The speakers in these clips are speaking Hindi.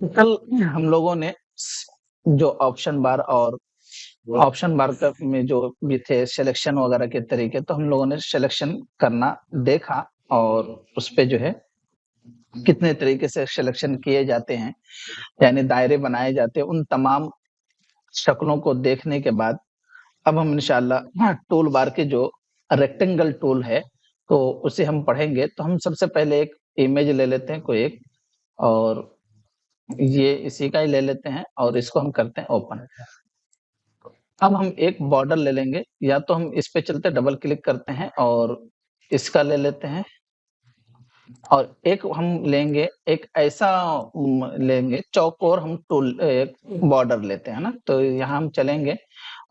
कल हम लोगों ने जो ऑप्शन बार और ऑप्शन बार का में जो भी थे सिलेक्शन वगैरह के तरीके, तो हम लोगों ने सिलेक्शन करना देखा और उस पे जो है कितने तरीके से सिलेक्शन किए जाते हैं, यानी दायरे बनाए जाते हैं। उन तमाम शक्लों को देखने के बाद अब हम इंशाल्लाह टूल बार के जो रेक्टेंगल टूल है तो उसे हम पढ़ेंगे। तो हम सबसे पहले एक इमेज ले लेते हैं कोई एक, और ये इसी का ही ले लेते हैं और इसको हम करते हैं ओपन। अब हम एक बॉर्डर ले लेंगे, या तो हम इस पे चलते डबल क्लिक करते हैं और इसका ले लेते हैं, और एक हम लेंगे एक ऐसा लेंगे चौकोर, हम टूल एक बॉर्डर लेते हैं ना। तो यहाँ हम चलेंगे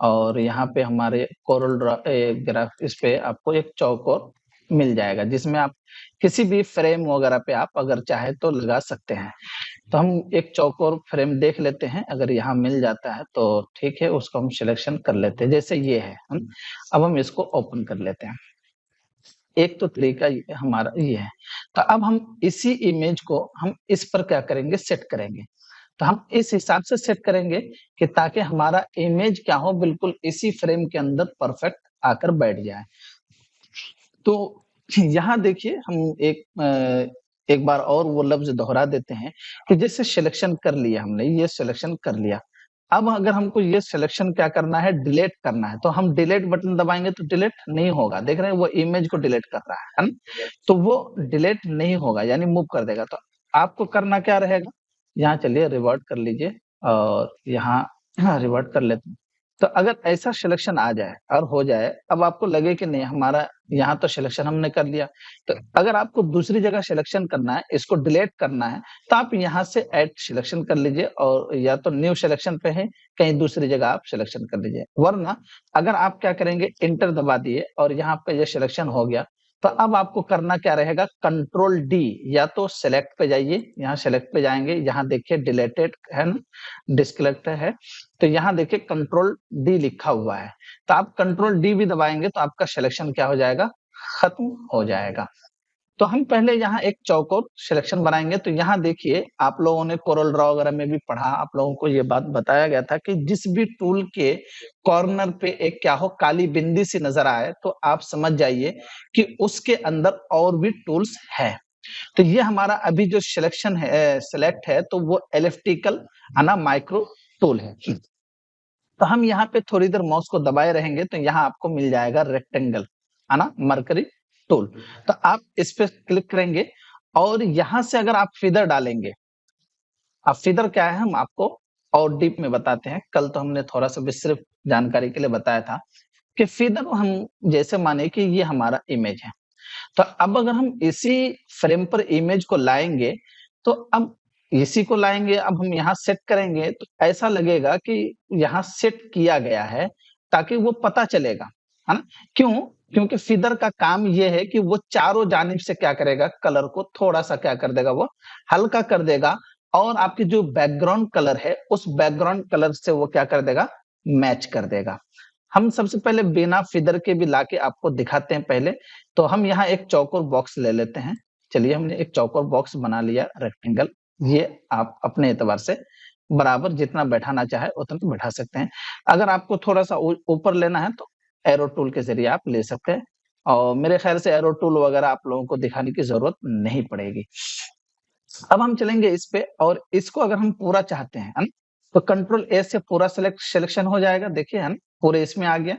और यहाँ पे हमारे कोरल ग्राफ इस पे आपको एक चौकोर मिल जाएगा, जिसमें आप किसी भी फ्रेम वगैरह पे आप अगर चाहे तो लगा सकते हैं। तो हम एक चौकोर फ्रेम देख लेते हैं, अगर यहाँ मिल जाता है तो ठीक है, उसको हम सिलेक्शन कर लेते हैं। जैसे ये है, अब हम इसको ओपन कर लेते हैं। एक तो तरीका हमारा ये है। तो अब हम इसी इमेज को हम इस पर क्या करेंगे, सेट करेंगे। तो हम इस हिसाब से सेट करेंगे कि ताकि हमारा इमेज क्या हो, बिल्कुल इसी फ्रेम के अंदर परफेक्ट आकर बैठ जाए। तो यहाँ देखिए हम एक बार और वो लफ्ज दोहरा देते हैं कि जैसे सिलेक्शन कर लिया हमने, ये सिलेक्शन कर लिया। अब अगर हमको ये सिलेक्शन क्या करना है, डिलीट करना है, तो हम डिलीट बटन दबाएंगे तो डिलीट नहीं होगा। देख रहे हैं वो इमेज को डिलीट कर रहा है ना, तो वो डिलीट नहीं होगा, यानी मूव कर देगा। तो आपको करना क्या रहेगा, यहाँ चलिए रिवर्ट कर लीजिए और यहाँ रिवर्ट कर लेते हैं। तो अगर ऐसा सिलेक्शन आ जाए और हो जाए, अब आपको लगे कि नहीं हमारा यहाँ तो सिलेक्शन हमने कर लिया, तो अगर आपको दूसरी जगह सिलेक्शन करना है, इसको डिलीट करना है, तो आप यहाँ से ऐड सिलेक्शन कर लीजिए, और या तो न्यू सिलेक्शन पे है कहीं दूसरी जगह आप सिलेक्शन कर लीजिए। वरना अगर आप क्या करेंगे, इंटर दबा दिए और यहाँ पे ये सिलेक्शन हो गया, तो अब आपको करना क्या रहेगा, कंट्रोल डी, या तो सिलेक्ट पे जाइए, यहाँ सिलेक्ट पे जाएंगे, यहाँ देखिए डिलेटेड है ना, डिस्कलेक्ट है, तो यहाँ देखिए कंट्रोल डी लिखा हुआ है। तो आप कंट्रोल डी भी दबाएंगे तो आपका सिलेक्शन क्या हो जाएगा, खत्म हो जाएगा। तो हम पहले यहाँ एक चौकोर सिलेक्शन बनाएंगे। तो यहाँ देखिए आप लोगों ने कोरल ड्रॉ वगैरह में भी पढ़ा, आप लोगों को ये बात बताया गया था कि जिस भी टूल के कॉर्नर पे एक क्या हो, काली बिंदी सी नजर आए, तो आप समझ जाइए कि उसके अंदर और भी टूल्स है। तो ये हमारा अभी जो सिलेक्शन है, सिलेक्ट है, तो वो एलिप्टिकल है ना, माइक्रो टूल है। तो हम यहाँ पे थोड़ी देर माउस को दबाए रहेंगे तो यहाँ आपको मिल जाएगा रेक्टेंगल है ना, मरकरी टूल। तो आप इस पे क्लिक करेंगे और यहाँ से अगर आप फीदर डालेंगे, अब फीदर क्या है हम आपको और डीप में बताते हैं। कल तो हमने थोड़ा सा भी सिर्फ जानकारी के लिए बताया था कि फीदर हम जैसे माने कि ये हमारा इमेज है, तो अब अगर हम इसी फ्रेम पर इमेज को लाएंगे, तो अब इसी को लाएंगे, अब हम यहाँ सेट करेंगे तो ऐसा लगेगा कि यहाँ सेट किया गया है, ताकि वो पता चलेगा है ना। क्यों, क्योंकि फीदर का काम ये है कि वो चारों जानिब से क्या करेगा, कलर को थोड़ा सा क्या कर देगा, वो हल्का कर देगा, और आपकी जो बैकग्राउंड कलर है उस बैकग्राउंड कलर से वो क्या कर देगा, मैच कर देगा। हम सबसे पहले बिना फीदर के भी लाके आपको दिखाते हैं पहले। तो हम यहाँ एक चौकोर बॉक्स ले लेते हैं। चलिए हमने एक चौकोर बॉक्स बना लिया रेक्टेंगल। ये आप अपने एतबार से बराबर जितना बैठाना चाहे उतना बैठा सकते हैं। अगर आपको थोड़ा सा ऊपर लेना है तो एरो टूल के जरिए आप ले सकते हैं, और मेरे ख्याल से एरो टूल वगैरह आप लोगों को दिखाने की जरूरत नहीं पड़ेगी। अब हम चलेंगे इस पे, और इसको अगर हम पूरा चाहते हैं है ना, तो कंट्रोल ए से पूरा सिलेक्शन हो जाएगा, देखिए है ना, पूरे इसमें आ गया।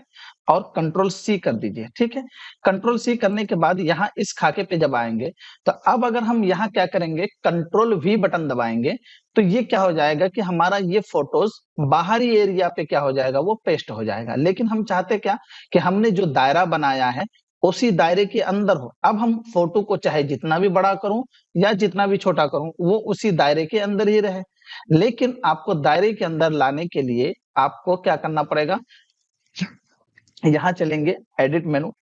और कंट्रोल सी कर दीजिए, ठीक है। कंट्रोल सी करने के बाद यहाँ इस खाके पे जब आएंगे, तो अब अगर हम यहाँ क्या करेंगे, कंट्रोल वी बटन दबाएंगे, तो ये क्या हो जाएगा कि हमारा ये फोटोज बाहरी एरिया पे क्या हो जाएगा, वो पेस्ट हो जाएगा। लेकिन हम चाहते क्या कि हमने जो दायरा बनाया है उसी दायरे के अंदर हो। अब हम फोटो को चाहे जितना भी बड़ा करूं या जितना भी छोटा करूं, वो उसी दायरे के अंदर ही रहे। लेकिन आपको दायरे के अंदर लाने के लिए आपको क्या करना पड़ेगा, यहाँ चलेंगे एडिट मेनू।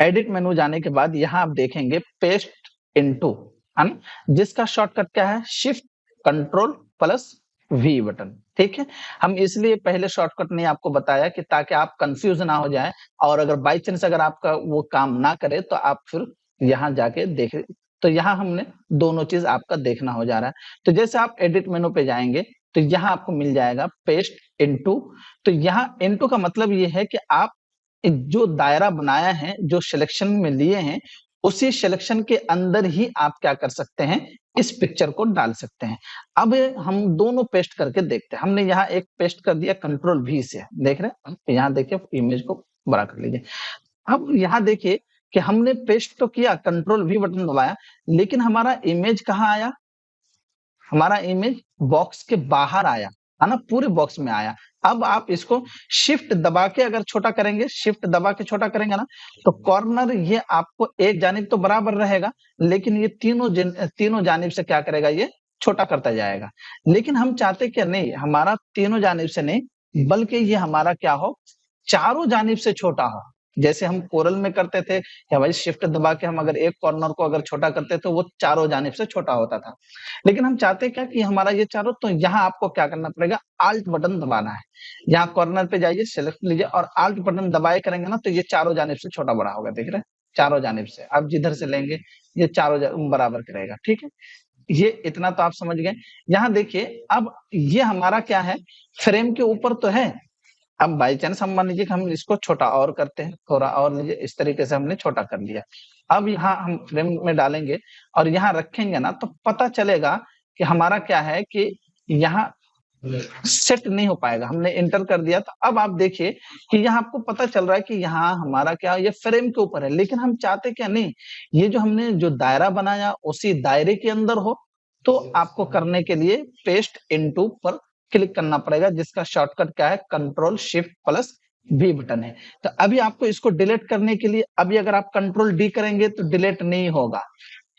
एडिट मेनू जाने के बाद यहाँ आप देखेंगे पेस्ट इनटू है ना, जिसका शॉर्टकट क्या है, shift control plus V button, ठीक है। हम इसलिए पहले शॉर्टकट नहीं आपको बताया कि ताकि आप कंफ्यूज ना हो जाए, और अगर बाई चांस अगर आपका वो काम ना करे तो आप फिर यहाँ जाके देख तो यहाँ हमने दोनों चीज आपका देखना हो जा रहा है। तो जैसे आप एडिट मेनू पे जाएंगे तो यहाँ आपको मिल जाएगा पेस्ट इनटू। तो यहाँ इनटू का मतलब ये है कि आप जो दायरा बनाया है, जो सिलेक्शन में लिए हैं, उसी सिलेक्शन के अंदर ही आप क्या कर सकते हैं, इस पिक्चर को डाल सकते हैं। अब हम दोनों पेस्ट करके देखते हैं। हमने यहाँ एक पेस्ट कर दिया कंट्रोल V से, देख रहे हैं, यहाँ देखिए इमेज को बड़ा कर लीजिए। अब यहाँ देखिए कि हमने पेस्ट तो किया, कंट्रोल V बटन दबाया, लेकिन हमारा इमेज कहाँ आया, हमारा इमेज बॉक्स के बाहर आया है ना, पूरे बॉक्स में आया। अब आप इसको शिफ्ट दबा के अगर छोटा करेंगे, शिफ्ट दबा के छोटा करेंगे ना, तो कॉर्नर ये आपको एक जानिब तो बराबर रहेगा, लेकिन ये तीनों जानिब से क्या करेगा, ये छोटा करता जाएगा। लेकिन हम चाहते क्या, नहीं, हमारा तीनों जानिब से नहीं, बल्कि ये हमारा क्या हो, चारों जानिब से छोटा हो। जैसे हम कोरल में करते थे या भाई शिफ्ट दबा के हम अगर एक कॉर्नर को अगर छोटा करते तो वो चारों जानिब से छोटा होता था। लेकिन हम चाहते क्या कि हमारा ये चारों, तो यहाँ आपको क्या करना पड़ेगा, आल्ट बटन दबाना है। यहाँ कॉर्नर पे जाइए, सेलेक्ट लीजिए और आल्ट बटन दबाए करेंगे ना, तो ये चारों जानिब से छोटा बड़ा होगा, देख रहे हैं, चारों जानिब से। आप जिधर से लेंगे ये चारों बराबर करेगा, ठीक है। ये इतना तो आप समझ गए। यहाँ देखिए, अब ये हमारा क्या है, फ्रेम के ऊपर तो है। अब बाई चांस हम मान लीजिए कि हम इसको छोटा और करते हैं, थोड़ा और लीजिए, इस तरीके से हमने छोटा कर लिया। अब यहाँ हम फ्रेम में डालेंगे और यहाँ रखेंगे ना, तो पता चलेगा कि हमारा क्या है कि यहाँ सेट नहीं हो पाएगा। हमने इंटर कर दिया, तो अब आप देखिए कि यहाँ आपको पता चल रहा है कि यहाँ हमारा क्या, ये फ्रेम के ऊपर है, लेकिन हम चाहते क्या, नहीं, ये जो हमने जो दायरा बनाया उसी दायरे के अंदर हो। तो आपको करने के लिए पेस्ट इनटू पर क्लिक करना पड़ेगा, जिसका शॉर्टकट क्या है, control shift plus V button है। तो अभी आपको इसको डिलीट करने के लिए, अभी अगर आप कंट्रोल D करेंगे तो डिलीट नहीं होगा।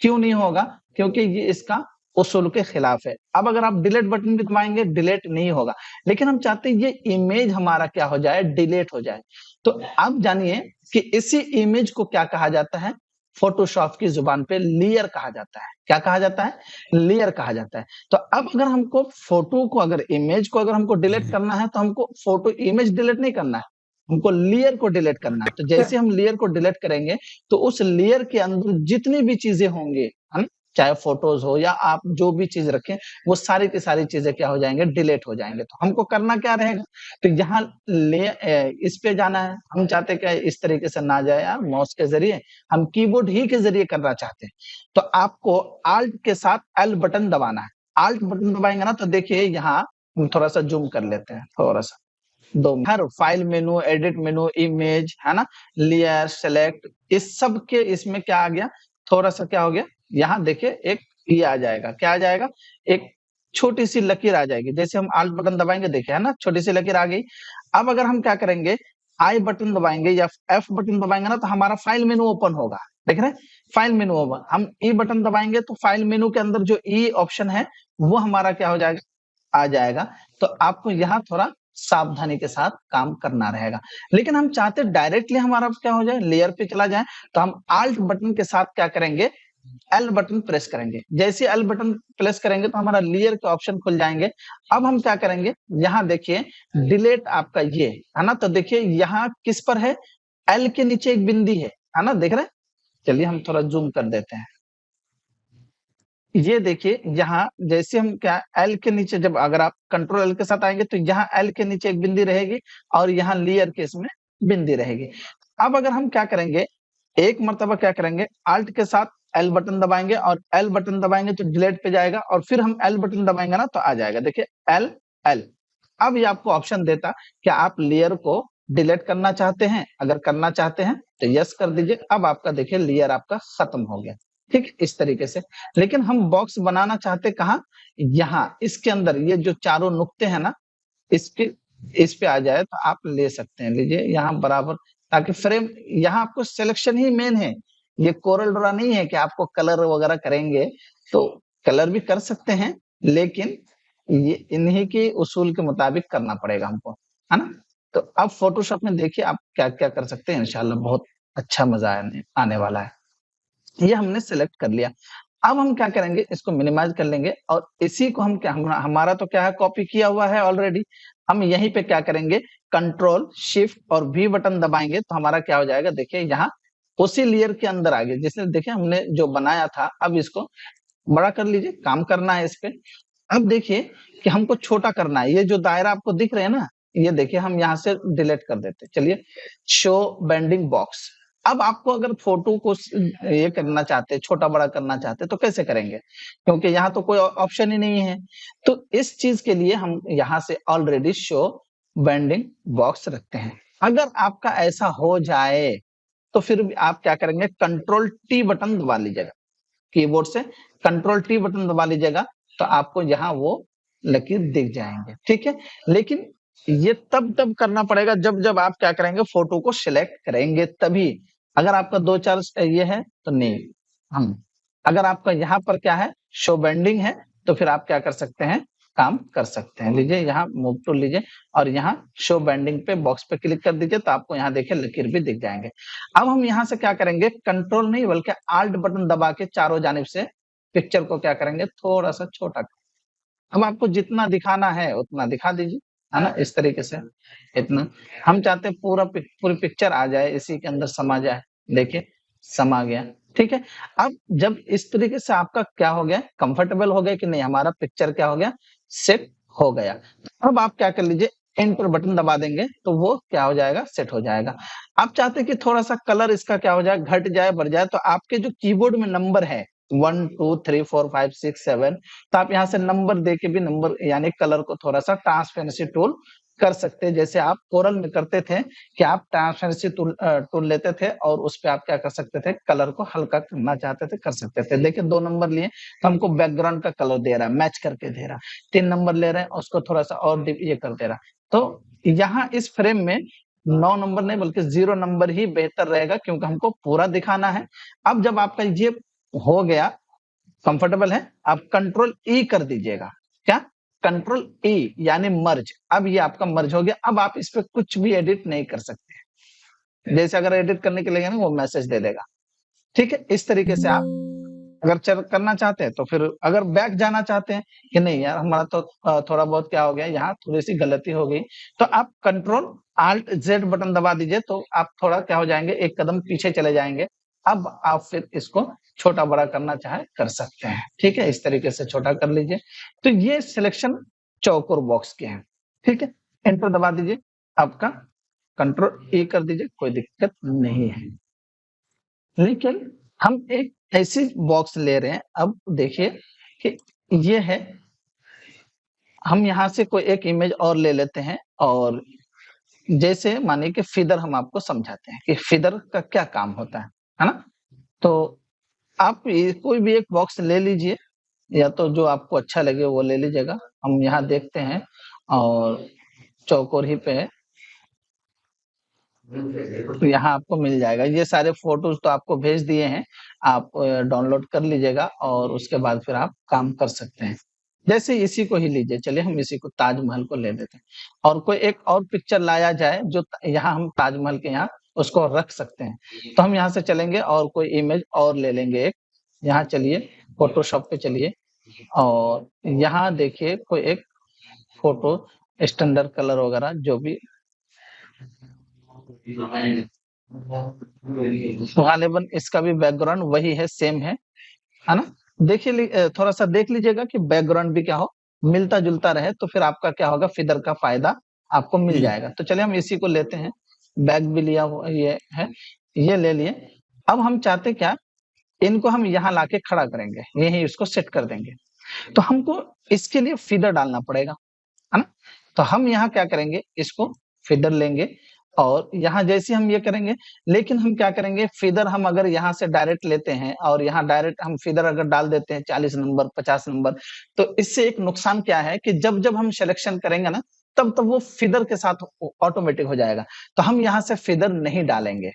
क्यों नहीं होगा, क्योंकि ये इसका उसूल के खिलाफ है। अब अगर आप डिलीट बटन भी दबाएंगे, डिलीट नहीं होगा। लेकिन हम चाहते हैं ये इमेज हमारा क्या हो जाए, डिलीट हो जाए। तो आप जानिए कि इसी इमेज को क्या कहा जाता है, फोटोशॉप की जुबान पे लेयर कहा जाता है। क्या कहा जाता है, लेयर कहा जाता है। तो अब अगर हमको फोटो को, अगर इमेज को अगर हमको डिलीट करना है, तो हमको फोटो इमेज डिलीट नहीं करना है, हमको लेयर को डिलीट करना है। तो जैसे हम लेयर को डिलीट करेंगे, तो उस लेयर के अंदर जितनी भी चीजें होंगे, है ना, चाहे फोटोज हो या आप जो भी चीज रखें, वो सारी की सारी चीजें क्या हो जाएंगे, डिलीट हो जाएंगे। तो हमको करना क्या रहेगा, तो यहाँ इस पे जाना है। हम चाहते क्या, इस तरीके से ना जाए यार, माउस के जरिए, हम कीबोर्ड ही के जरिए करना चाहते हैं। तो आपको आल्ट के साथ L बटन दबाना है। आल्ट बटन दबाएंगे ना, तो देखिए यहाँ हम थोड़ा सा जूम कर लेते हैं, थोड़ा सा, दो, हर file menu, edit menu, image, है ना, लेयर, सेलेक्ट, इस सब के इसमें क्या आ गया, थोड़ा सा क्या हो गया, यहाँ देखिए एक ये आ जाएगा, क्या आ जाएगा, एक छोटी सी लकीर आ जाएगी। जैसे हम आल्ट बटन दबाएंगे, देखिए, है ना, छोटी सी लकीर आ गई। अब अगर हम क्या करेंगे, आई बटन दबाएंगे या F बटन दबाएंगे ना, तो हमारा फाइल मेनू ओपन होगा, देख रहे हैं, फाइल मेनू ओपन। हम ई बटन दबाएंगे तो फाइल मेनू के अंदर जो ई ऑप्शन है वो हमारा क्या हो जाएगा, आ जाएगा। तो आपको यहाँ थोड़ा सावधानी के साथ काम करना रहेगा। लेकिन हम चाहते डायरेक्टली हमारा क्या हो जाए, लेयर पे चला जाए, तो हम आल्ट बटन के साथ क्या करेंगे, L बटन प्रेस करेंगे। जैसे L बटन प्रेस करेंगे तो हमारा लेयर के ऑप्शन खुल जाएंगे। अब हम क्या करेंगे, यहाँ देखिए डिलीट आपका ये है ना, तो देखिए यहाँ किस पर है, L के नीचे एक बिंदी है ना, देख रहे हैं। चलिए हम थोड़ा जूम कर देते हैं। ये देखिए यहाँ जैसे हम क्या, L के नीचे जब अगर आप कंट्रोल L के साथ आएंगे, तो यहाँ L के नीचे एक बिंदी रहेगी और यहाँ लेयर के इसमें बिंदी रहेगी। अब अगर हम क्या करेंगे, एक मर्तबा क्या करेंगे, आल्ट के साथ L बटन दबाएंगे और L बटन दबाएंगे तो डिलीट पे जाएगा, और फिर हम L बटन दबाएंगे ना, तो आ जाएगा, देखिए L L। अब ये आपको ऑप्शन देता कि आप लेयर को डिलीट करना चाहते हैं, अगर करना चाहते हैं तो यस कर दीजिए। अब आपका देखिए लेयर आपका खत्म हो गया, ठीक, इस तरीके से। लेकिन हम बॉक्स बनाना चाहते कहाँ, यहाँ इसके अंदर, ये जो चारों नुक्ते हैं ना, इस पे आ जाए तो आप ले सकते हैं, लीजिए यहाँ बराबर, ताकि फ्रेम, यहाँ आपको सिलेक्शन ही मेन है। ये कोरल ड्रा नहीं है कि आपको कलर वगैरह करेंगे, तो कलर भी कर सकते हैं, लेकिन ये इन्हीं के उसूल के मुताबिक करना पड़ेगा हमको, है ना। तो अब फोटोशॉप में देखिए आप क्या क्या कर सकते हैं, इंशाल्लाह बहुत अच्छा मजा आने वाला है। ये हमने सेलेक्ट कर लिया। अब हम क्या करेंगे, इसको मिनिमाइज कर लेंगे और इसी को हम क्या, हमारा तो क्या है, कॉपी किया हुआ है ऑलरेडी। हम यहीं पे क्या करेंगे, कंट्रोल शिफ्ट और V बटन दबाएंगे तो हमारा क्या हो जाएगा, देखिए यहाँ उसी लेयर के अंदर आ गए। जैसे देखिए हमने जो बनाया था, अब इसको बड़ा कर लीजिए, काम करना है इस पे। अब देखिए कि हमको छोटा करना है, ये जो दायरा आपको दिख रहे हैं ना, ये देखिए हम यहाँ से डिलीट कर देते हैं। चलिए, शो बेंडिंग बॉक्स। अब आपको अगर फोटो को ये करना चाहते हैं, छोटा बड़ा करना चाहते हैं, तो कैसे करेंगे, क्योंकि यहाँ तो कोई ऑप्शन ही नहीं है। तो इस चीज के लिए हम यहाँ से ऑलरेडी शो बेंडिंग बॉक्स रखते हैं। अगर आपका ऐसा हो जाए तो फिर भी आप क्या करेंगे, कंट्रोल टी बटन दबा लीजिएगा कीबोर्ड से, कंट्रोल टी बटन दबा लीजिएगा, तो आपको यहाँ वो लकीर दिख जाएंगे। ठीक है, लेकिन ये तब करना पड़ेगा जब जब आप क्या करेंगे, फोटो को सिलेक्ट करेंगे तभी। अगर आपका 2-4 ये है तो नहीं। हम अगर आपका यहाँ पर क्या है, शो बेंडिंग है, तो फिर आप क्या कर सकते हैं, काम कर सकते हैं। लीजिए यहाँ मूव टूल लीजिए और यहाँ शो बेंडिंग पे बॉक्स पे क्लिक कर दीजिए, तो आपको यहाँ देखिए लकीर भी दिख जाएंगे। अब हम यहाँ से क्या करेंगे, कंट्रोल नहीं बल्कि आल्ट बटन दबा के चारों जानिब से पिक्चर को क्या करेंगे, थोड़ा सा छोटा। अब आपको जितना दिखाना है उतना दिखा दीजिए, है ना, इस तरीके से। इतना हम चाहते हैं पूरी पिक्चर आ जाए, इसी के अंदर समा जाए। देखिए समा गया। ठीक है, अब जब इस तरीके से आपका क्या हो गया, कंफर्टेबल हो गया कि नहीं, हमारा पिक्चर क्या हो गया, सेट हो गया। अब आप क्या कर लीजिए, एंटर बटन दबा देंगे तो वो क्या हो जाएगा, सेट हो जाएगा। आप चाहते हैं कि थोड़ा सा कलर इसका क्या हो जाए, घट जाए, बढ़ जाए, तो आपके जो कीबोर्ड में नंबर है 1 2 3 4 5 6 7, तो आप यहाँ से नंबर दे के भी नंबर यानी कलर को थोड़ा सा ट्रांसपेरेंसी टूल कर सकते हैं। जैसे आप कोरल में करते थे कि आप ट्रांसपेरेंसी टूल लेते थे और उस पे आप क्या कर सकते थे, कलर को हल्का करना चाहते थे, कर सकते थे। देखिए 2 नंबर लिए तो हमको बैकग्राउंड का कलर दे रहा है, मैच करके दे रहा है। 3 नंबर ले रहे हैं, उसको थोड़ा सा और ये कर दे रहा। तो यहाँ इस फ्रेम में 9 नंबर नहीं बल्कि 0 नंबर ही बेहतर रहेगा, क्योंकि हमको पूरा दिखाना है। अब जब आपका ये हो गया, कंफर्टेबल है, आप कंट्रोल ई कर दीजिएगा। क्या, कंट्रोल ई यानी मर्ज। अब ये आपका मर्ज हो गया। अब आप इस पे कुछ भी एडिट नहीं कर सकते। जैसे अगर एडिट करने के लिए ना वो मैसेज दे देगा। ठीक है, इस तरीके से आप अगर चल करना चाहते हैं तो फिर अगर बैक जाना चाहते हैं कि नहीं यार हमारा तो थोड़ा बहुत क्या हो गया, यहाँ थोड़ी सी गलती हो गई, तो आप कंट्रोल आल्ट जेड बटन दबा दीजिए, तो आप थोड़ा क्या हो जाएंगे, एक कदम पीछे चले जाएंगे। अब आप फिर इसको छोटा बड़ा करना चाहे कर सकते हैं। ठीक है, इस तरीके से छोटा कर लीजिए। तो ये सिलेक्शन चौकोर बॉक्स के हैं। ठीक है, एंटर दबा दीजिए, आपका कंट्रोल ए कर दीजिए, कोई दिक्कत नहीं है। लेकिन हम एक ऐसी बॉक्स ले रहे हैं, अब देखिए कि ये है, हम यहाँ से कोई एक इमेज और ले लेते हैं, और जैसे मानिए कि फिदर हम आपको समझाते हैं कि फिदर का क्या काम होता है ना। तो आप कोई भी एक बॉक्स ले लीजिए, या तो जो आपको अच्छा लगे वो ले लीजिएगा। हम यहाँ देखते हैं और चौकोर ही पे है, तो यहाँ आपको मिल जाएगा। ये सारे फोटोज तो आपको भेज दिए हैं, आप डाउनलोड कर लीजिएगा और उसके बाद फिर आप काम कर सकते हैं। जैसे इसी को ही लीजिए, चलिए हम इसी को ताजमहल को ले लेते हैं, और कोई एक और पिक्चर लाया जाए जो यहाँ हम ताजमहल के यहाँ उसको रख सकते हैं। तो हम यहाँ से चलेंगे और कोई इमेज और ले लेंगे एक। यहाँ चलिए फोटोशॉप पे चलिए, और यहाँ देखिए कोई एक फोटो स्टैंडर्ड कलर वगैरह जो भी गालिबन इसका भी बैकग्राउंड वही है, सेम है ना। देखिए थोड़ा सा देख लीजिएगा कि बैकग्राउंड भी क्या हो, मिलता जुलता रहे, तो फिर आपका क्या होगा, फिदर का फायदा आपको मिल जाएगा। तो चलिए हम इसी को लेते हैं, बैग भी लिया हुआ ये है, ये ले लिए। अब हम चाहते क्या, इनको हम यहाँ लाके खड़ा करेंगे, यही इसको सेट कर देंगे। तो हमको इसके लिए फीडर डालना पड़ेगा, है ना। तो हम यहाँ क्या करेंगे, इसको फीडर लेंगे, और यहाँ जैसे हम ये करेंगे, लेकिन हम क्या करेंगे, फीडर हम अगर यहाँ से डायरेक्ट लेते हैं और यहाँ डायरेक्ट हम फीडर अगर डाल देते हैं 40 नंबर 50 नंबर, तो इससे एक नुकसान क्या है कि जब जब हम सिलेक्शन करेंगे ना, तब तब वो फीडर के साथ ऑटोमेटिक हो जाएगा। तो हम यहाँ से फीडर नहीं डालेंगे।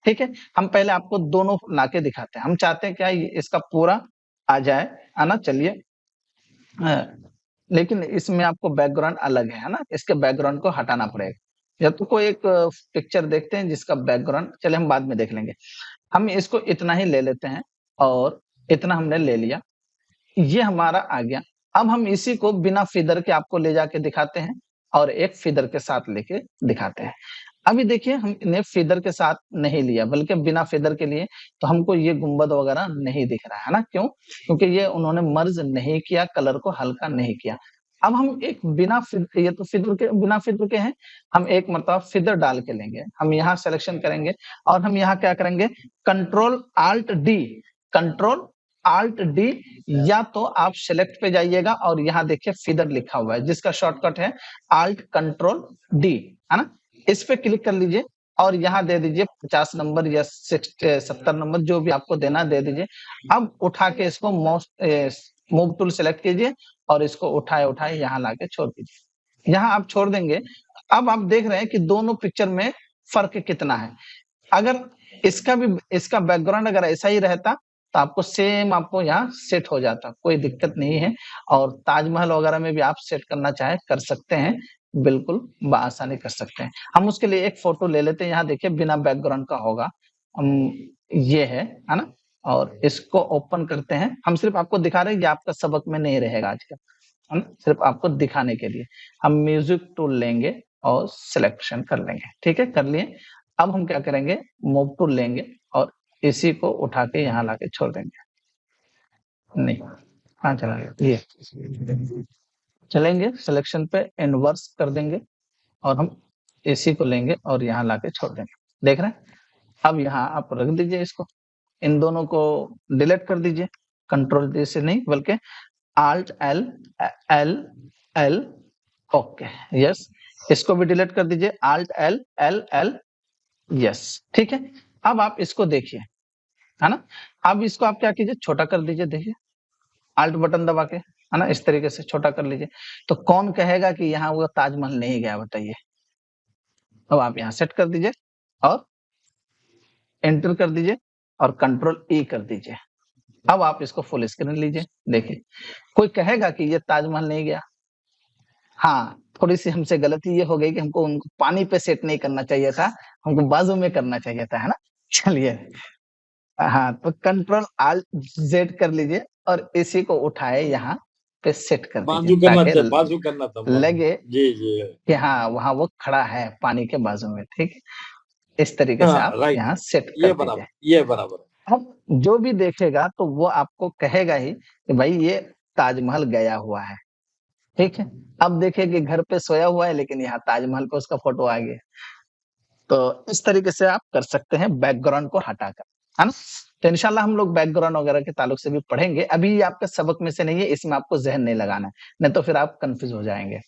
ठीक है, हम पहले आपको दोनों लाके दिखाते हैं। हम चाहते हैं क्या, इसका पूरा आ जाए, है ना। चलिए, लेकिन इसमें आपको बैकग्राउंड अलग है ना, इसके बैकग्राउंड को हटाना पड़ेगा। या तो कोई एक पिक्चर देखते हैं जिसका बैकग्राउंड, चले हम बाद में देख लेंगे। हम इसको इतना ही ले लेते हैं, और इतना हमने ले लिया, ये हमारा आ गया। अब हम इसी को बिना फीदर के आपको ले जाके दिखाते हैं, और एक फीदर के साथ लेके दिखाते हैं। अभी देखिए हमने फेदर के साथ नहीं लिया, बल्कि बिना फेदर के लिए, तो हमको ये गुंबद वगैरह नहीं दिख रहा है ना? क्यों? क्योंकि ये उन्होंने मर्ज नहीं किया, कलर को हल्का नहीं किया। अब हम एक बिना ये तो फिदर के बिना फिदर के हैं, हम एक मतलब फिदर डाल के लेंगे। हम यहाँ सिलेक्शन करेंगे और हम यहाँ क्या करेंगे, control alt D, control alt D, या तो आप सेलेक्ट पे जाइएगा और यहाँ देखिए फिदर लिखा हुआ है, जिसका शॉर्टकट है आल्ट कंट्रोल डी, है ना? इस पे क्लिक कर लीजिए और यहाँ दे दीजिए 50 नंबर या 70 नंबर, जो भी आपको देना दे दीजिए। अब उठा के इसको मूव टूल सेलेक्ट कीजिए और इसको उठाए उठाए यहाँ लाके छोड़ दीजिए। यहाँ आप छोड़ देंगे। अब आप देख रहे हैं कि दोनों पिक्चर में फर्क कितना है। अगर इसका बैकग्राउंड अगर ऐसा ही रहता तो आपको सेम आपको यहाँ सेट हो जाता, कोई दिक्कत नहीं है। और ताजमहल वगैरह में भी आप सेट करना चाहे कर सकते हैं, बिल्कुल बआसानी कर सकते हैं। हम उसके लिए एक फोटो ले लेते हैं। यहाँ देखिए बिना बैकग्राउंड का होगा, ये है ना? और इसको ओपन करते हैं। हम सिर्फ आपको दिखा रहे हैं, ये आपका सबक में नहीं रहेगा आज का, है ना? सिर्फ आपको दिखाने के लिए हम म्यूजिक टूल लेंगे और सिलेक्शन कर लेंगे। ठीक है, कर लिए। अब हम क्या करेंगे, मूव टूल लेंगे और इसी को उठा के यहाँ लाके छोड़ देंगे। नहीं, कहाँ चला गया ये? चलेंगे सिलेक्शन पे इनवर्स कर देंगे और हम इसी को लेंगे और यहाँ लाके छोड़ देंगे। देख रहे हैं? अब यहाँ आप रख दीजिए इसको, इन दोनों को डिलीट कर दीजिए। कंट्रोल डी से नहीं बल्कि alt L, L L, okay yes. इसको भी डिलीट कर दीजिए, alt L L L, yes. ठीक है, अब आप इसको देखिए, है ना? अब इसको आप क्या कीजिए, छोटा कर दीजिए। देखिए आल्ट बटन दबा के, है ना, इस तरीके से छोटा कर लीजिए। तो कौन कहेगा कि यहाँ वो ताजमहल नहीं गया, बताइए? अब आप यहाँ सेट कर दीजिए और एंटर कर दीजिए और कंट्रोल ई कर दीजिए। अब आप इसको फुल स्क्रीन लीजिए, देखिए कोई कहेगा कि ये ताजमहल नहीं गया? हाँ, थोड़ी सी हमसे गलती ये हो गई कि हमको उनको पानी पे सेट नहीं करना चाहिए था, हमको बाजू में करना चाहिए था, है ना? चलिए, हाँ, तो कंट्रोल आल्ट जेड कर लीजिए और इसी को उठाए यहाँ पे सेट कर दीजिए, ताकि बाजू करना था, लगे जी जी कि हाँ वहाँ वो खड़ा है पानी के बाजू में। ठीक, इस तरीके से आप यहाँ सेट कर दीजिए। ये बराबर। अब जो भी देखेगा तो वो आपको कहेगा ही कि भाई ये ताजमहल गया हुआ है। ठीक है, अब देखिए कि घर पे सोया हुआ है लेकिन यहाँ ताजमहल पे उसका फोटो आ गया। तो इस तरीके से आप कर सकते हैं बैकग्राउंड को हटाकर, है ना? तो इंशाल्लाह हम लोग बैकग्राउंड वगैरह के ताल्लुक से भी पढ़ेंगे। अभी ये आपके सबक में से नहीं है, इसमें आपको जहन नहीं लगाना है, नहीं तो फिर आप कंफ्यूज हो जाएंगे।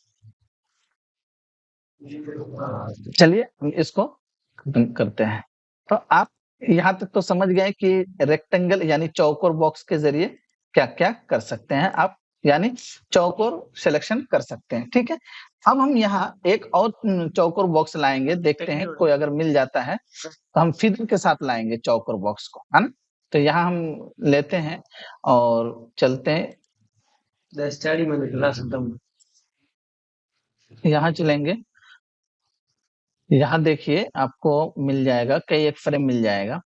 चलिए हम इसको खत्म करते हैं। तो आप यहाँ तक तो समझ गए कि रेक्टेंगल यानी चौकोर बॉक्स के जरिए क्या क्या कर सकते हैं आप, यानी चौकोर सिलेक्शन कर सकते हैं। ठीक है, अब हम यहाँ एक और चौकोर बॉक्स लाएंगे, देखते हैं कोई अगर मिल जाता है तो हम फिदर के साथ लाएंगे चौकोर बॉक्स को, है ना? तो यहाँ हम लेते हैं और चलते हैं, यहाँ चलेंगे। यहाँ देखिए आपको मिल जाएगा, कई एक फ्रेम मिल जाएगा,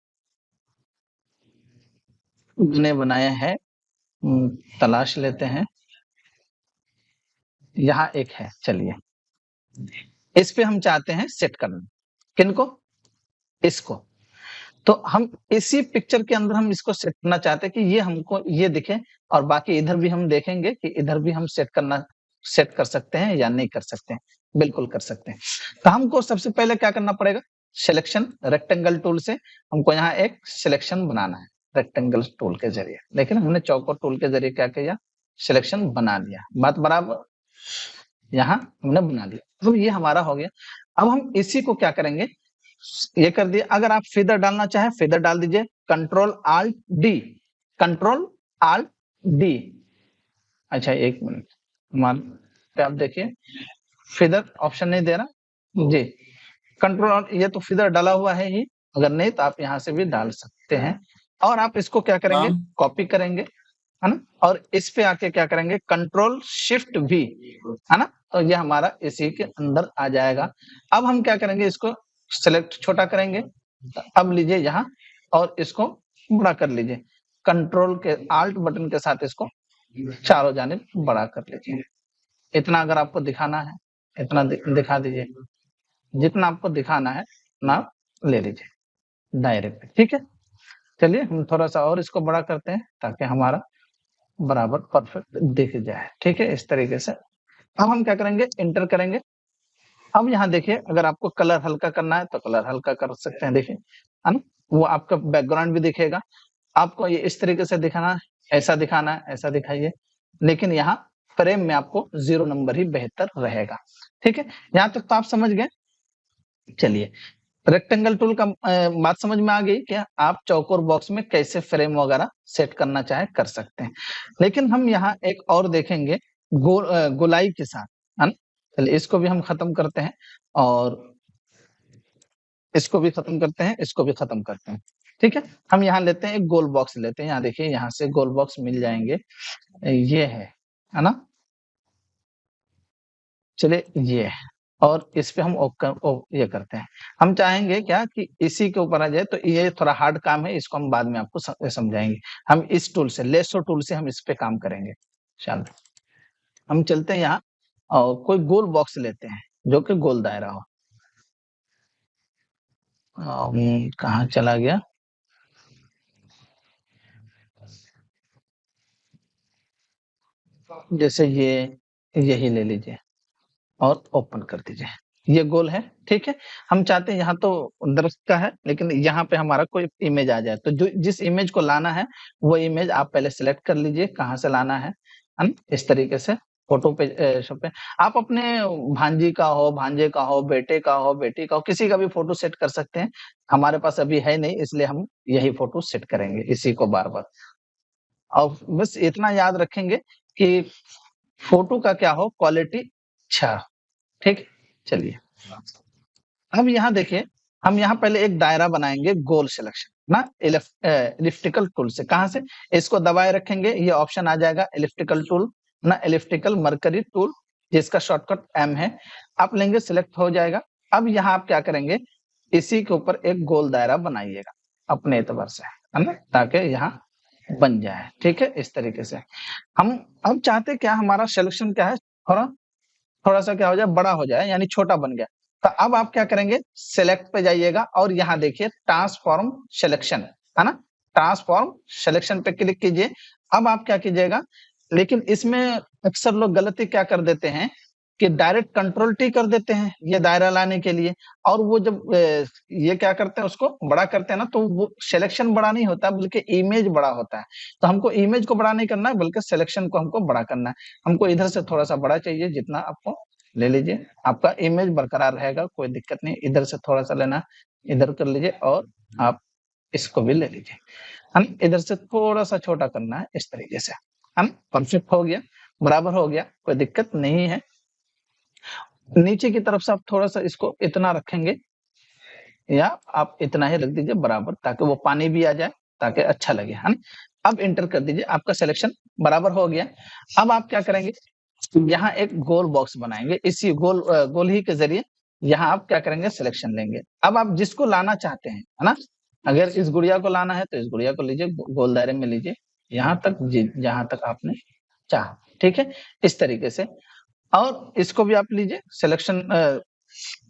मैंने बनाया है, तलाश लेते हैं। यहाँ एक है, चलिए इस पे हम चाहते हैं सेट करना। किनको? इसको। तो हम इसी पिक्चर के अंदर हम इसको सेट करना चाहते हैं कि ये हमको ये दिखे, और बाकी इधर भी हम देखेंगे कि इधर भी हम सेट कर सकते हैं या नहीं कर सकते हैं। बिल्कुल कर सकते हैं। तो हमको सबसे पहले क्या करना पड़ेगा, सिलेक्शन रेक्टेंगल टूल से हमको यहाँ एक सिलेक्शन बनाना है रेक्टेंगल टूल के जरिए। लेकिन हमने चौकोर टूल के जरिए क्या किया, सिलेक्शन बना लिया। बात बराबर, यहाँ हमने बना लिया, तो ये हमारा हो गया। अब हम इसी को क्या करेंगे, ये कर दिया। अगर आप फेदर डालना चाहे फेदर डाल दीजिए, control alt D, control alt D. अच्छा एक मिनट, मान पे आप देखिए फेदर ऑप्शन नहीं दे रहा जी, कंट्रोल, ये तो फेदर डाला हुआ है ही, अगर नहीं तो आप यहाँ से भी डाल सकते हैं। और आप इसको क्या करेंगे, कॉपी करेंगे, है ना? और इस पे आके क्या करेंगे, कंट्रोल शिफ्ट वी, है ना? तो ये हमारा इसी के अंदर आ जाएगा। अब हम क्या करेंगे, इसको सेलेक्ट छोटा करेंगे। अब लीजिए यहाँ और इसको बड़ा कर लीजिए, कंट्रोल के आल्ट बटन के साथ इसको चारों जानिब बड़ा कर लीजिए। इतना अगर आपको दिखाना है इतना दिखा दीजिए। जितना आपको दिखाना है ना ले लीजिए डायरेक्ट, ठीक है। चलिए हम थोड़ा सा और इसको बड़ा करते हैं ताकि हमारा बराबर परफेक्ट दिख जाए, ठीक है, इस तरीके से। अब हम क्या करेंगे, इंटर करेंगे। अब यहाँ देखिए, अगर आपको कलर हल्का करना है तो कलर हल्का कर सकते हैं, देखिए, है ना, वो आपका बैकग्राउंड भी दिखेगा। आपको ये इस तरीके से दिखाना है, ऐसा दिखाना है, ऐसा दिखाइए, लेकिन यहाँ फ्रेम में आपको 0 नंबर ही बेहतर रहेगा, ठीक है। यहाँ तक तो आप समझ गए। चलिए, रेक्टेंगल टूल का बात समझ में आ गई कि आप चौकोर बॉक्स में कैसे फ्रेम वगैरह सेट करना चाहे कर सकते हैं। लेकिन हम यहाँ एक और देखेंगे गोलाई के साथ, है ना। चलिए इसको भी हम खत्म करते हैं और इसको भी खत्म करते हैं, इसको भी खत्म करते हैं, ठीक है। हम यहाँ लेते हैं एक गोल बॉक्स लेते हैं, यहाँ देखिए यहाँ से गोल बॉक्स मिल जाएंगे, ये है ना। चलिए ये है, और इस पे हम ये करते हैं। हम चाहेंगे क्या कि इसी के ऊपर आ जाए, तो ये थोड़ा हार्ड काम है, इसको हम बाद में आपको समझाएंगे। हम इस टूल से, लेसो टूल से हम इस पे काम करेंगे। चलो हम चलते हैं यहाँ और कोई गोल बॉक्स लेते हैं जो कि गोल दायरा हो। कहाँ चला गया, जैसे ये यही ले लीजिए और ओपन कर दीजिए। ये गोल है, ठीक है। हम चाहते हैं यहाँ तो दरख्त का है, लेकिन यहाँ पे हमारा कोई इमेज आ जाए, तो जो जिस इमेज को लाना है वो इमेज आप पहले सिलेक्ट कर लीजिए, कहाँ से लाना है ना, इस तरीके से फोटो पे सब पे आप अपने भांजी का हो, भांजे का हो, बेटे का हो, बेटी का हो, किसी का भी फोटो सेट कर सकते हैं। हमारे पास अभी है नहीं, इसलिए हम यही फोटो सेट करेंगे, इसी को बार बार। और बस इतना याद रखेंगे कि फोटो का क्या हो, क्वालिटी अच्छा, ठीक। चलिए अब यहाँ देखिए, हम यहाँ पहले एक दायरा बनाएंगे गोल सिलेक्शन ना, इलिप्टिकल टूल से। कहाँ से, इसको दबाए रखेंगे, ये ऑप्शन आ जाएगा इलिप्टिकल टूल ना, इलिप्टिकल मरकरी टूल, जिसका शॉर्टकट एम है। आप लेंगे, सिलेक्ट हो जाएगा। अब यहाँ आप क्या करेंगे, इसी के ऊपर एक गोल दायरा बनाइएगा अपने एतबार से, है ना, ताकि यहाँ बन जाए, ठीक है, इस तरीके से। हम अब चाहते क्या, हमारा सिलेक्शन क्या है, थोड़ा थोड़ा सा क्या हो जाए, बड़ा हो जाए, यानी छोटा बन गया। तो अब आप क्या करेंगे, सिलेक्ट पे जाइएगा और यहाँ देखिए ट्रांसफॉर्म सिलेक्शन, है ना, ट्रांसफॉर्म सिलेक्शन पे क्लिक कीजिए। अब आप क्या कीजिएगा, लेकिन इसमें अक्सर लोग गलती क्या कर देते हैं कि डायरेक्ट कंट्रोल टी कर देते हैं ये दायरा लाने के लिए, और वो जब ये क्या करते हैं, उसको बड़ा करते हैं ना, तो वो सिलेक्शन बड़ा नहीं होता बल्कि इमेज बड़ा होता है। तो हमको इमेज को बड़ा नहीं करना है, बल्कि सिलेक्शन को हमको बड़ा करना है। हमको इधर से थोड़ा सा बड़ा चाहिए, जितना आपको ले लीजिए, आपका इमेज बरकरार रहेगा, कोई दिक्कत नहीं। इधर से थोड़ा सा लेना, इधर कर लीजिए, और आप इसको भी ले लीजिए। हम इधर से थोड़ा सा छोटा करना है, इस तरीके से। हम परफेक्ट हो गया, बराबर हो गया, कोई दिक्कत नहीं है। नीचे की तरफ से आप थोड़ा सा इसको इतना रखेंगे, या आप इतना ही रख दीजिए बराबर, ताकि वो पानी भी आ जाए, ताकि अच्छा लगे, है ना। अब इंटर कर दीजिए, आपका सिलेक्शन बराबर हो गया। अब आप क्या करेंगे, यहाँ एक गोल बॉक्स बनाएंगे, इसी गोल ही के जरिए यहाँ आप क्या करेंगे, सिलेक्शन लेंगे। अब आप जिसको लाना चाहते हैं, है ना, अगर इस गुड़िया को लाना है तो इस गुड़िया को लीजिए, गोल दायरे में लीजिए, यहाँ तक जहां तक आपने चाहा, ठीक है, इस तरीके से। और इसको भी आप लीजिए, सिलेक्शन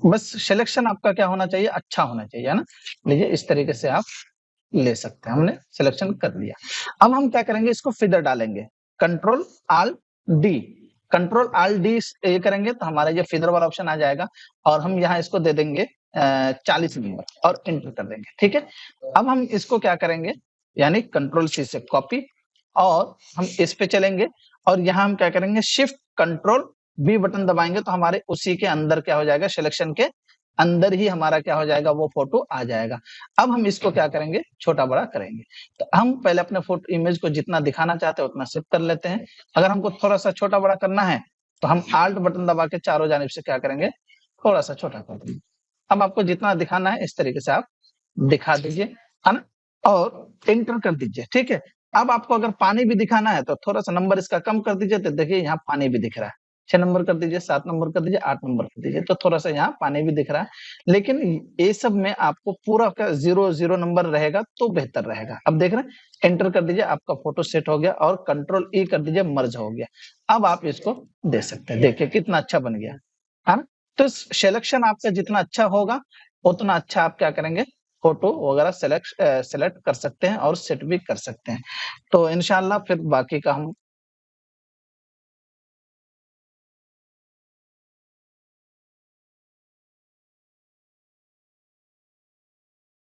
बस सिलेक्शन आपका क्या होना चाहिए, अच्छा होना चाहिए, है ना। लीजिए, इस तरीके से आप ले सकते हैं, हमने सिलेक्शन कर लिया। अब हम क्या करेंगे, इसको फिदर डालेंगे, कंट्रोल आल डी, कंट्रोल आल डी ये करेंगे तो हमारा ये फिदर वाला ऑप्शन आ जाएगा, और हम यहाँ इसको दे देंगे 40 नंबर और एंटर कर देंगे, ठीक है। अब हम इसको क्या करेंगे, यानी कंट्रोल सी से कॉपी, और हम इस पे चलेंगे, और यहाँ हम क्या करेंगे, शिफ्ट कंट्रोल बी बटन दबाएंगे, तो हमारे उसी के अंदर क्या हो जाएगा, सिलेक्शन के अंदर ही हमारा क्या हो जाएगा, वो फोटो आ जाएगा। अब हम इसको क्या करेंगे, छोटा बड़ा करेंगे। तो हम पहले अपने फोटो इमेज को जितना दिखाना चाहते हैं उतना सेव कर लेते हैं। अगर हमको थोड़ा सा छोटा बड़ा करना है तो हम आल्ट बटन दबा के चारों जानिब से क्या करेंगे, थोड़ा सा छोटा कर देंगे। अब आपको जितना दिखाना है इस तरीके से आप दिखा दीजिए, है ना, और एंटर कर दीजिए, ठीक है। अब आपको अगर पानी भी दिखाना है तो थोड़ा सा नंबर इसका कम कर दीजिए, तो देखिए यहाँ पानी भी दिख रहा है। 6 नंबर कर दीजिए, 7 नंबर कर दीजिए, 8 नंबर कर दीजिए, तो थोड़ा सा यहाँ पानी भी दिख रहा है। लेकिन ये सब में आपको पूरा का 0 नंबर रहेगा तो बेहतर रहेगा। अब देख रहे हैं, एंटर कर दीजिए, आपका फोटो सेट हो गया, और कंट्रोल ई कर दीजिए, मर्ज हो गया। अब आप इसको दे सकते हैं, देखिए कितना अच्छा बन गया, है ना। तो सिलेक्शन आपका जितना अच्छा होगा, उतना अच्छा आप क्या करेंगे, फ़ोटो वगैरह सेलेक्ट कर सकते हैं और सेट भी कर सकते हैं। तो इंशाअल्लाह फिर बाकी का हम